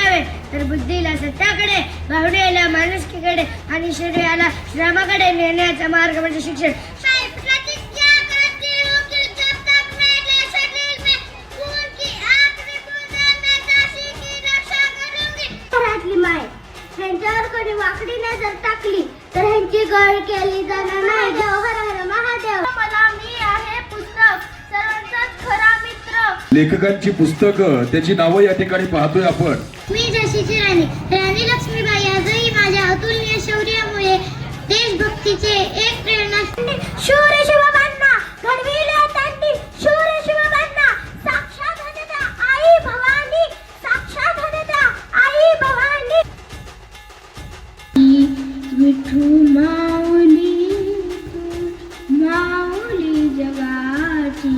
नव्हे तर बुद्धीला सत्याकडे, भावनेला माणुसकीकडे आणि शरीराला श्रमाकडे नेण्याचा मार्ग म्हणजे शिक्षण. ह्यांच्यावर कोणी वाकडी नजर टाकली तर ह्यांची गळ केली जाणार नाही. देव हर हर महादेव. मला मी आहे पुस्तक, सर्वांचाच खरा मित्र. लेखकांची पुस्तकं, त्याची नावं या ठिकाणी पाहतोय आपण. मी झाशीची राणी राणी लक्ष्मीबाई आजही माझ्या अतुलनीय शौर्यामुळे देशभक्तीचे एक प्रेरणा. शूर शिवबांना घडविले त्यांनी, शूर शिवबांना साक्षात होत्या आई भवानी, साक्षात होत्या आई भवानी. विठू माऊली माऊली जगाची.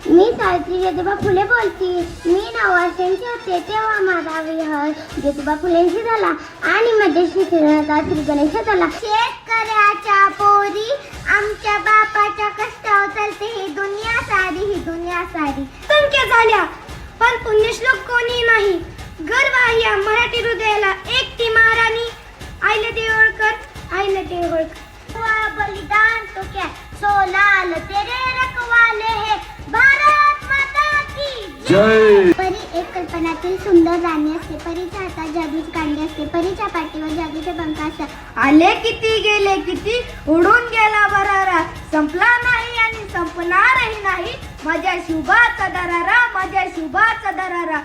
मी सावित्री ज्योतिबा फुले बोलती. मी 9 वर्षांची होते तेव्हा माझा विवाह ज्योतिबा फुलेंशी झाला आणि मध्ये शिक्षणाचा श्री गणेश झाला. शेतकऱ्याच्या पोरी आमच्या बापाच्या कष्टावर चालते ही दुनिया सारी, ही दुनिया सारी. संख्या झाल्या पण पुण्यश्लोक कोणी नाही. गर्व आहे या मराठी हृदयाला. एकटी महाराणी आईला देवळकर, आईला देवळकर. बलिदान तो क्या सो लाल तेरे रखवाले है, भारत माता की जय. परी एक कल्पनातील सुंदर राणी असते. परीच्या हातात जादूची कांडी असते. परीच्या पाठीवर जादूचे पंख असतात. आले किती गेले किती, उडून गेला बरारा, संपला नाही आणि संपणारही नाही माझ्या शुभाचा दरारा, माझ्या शुभाचा दरारा.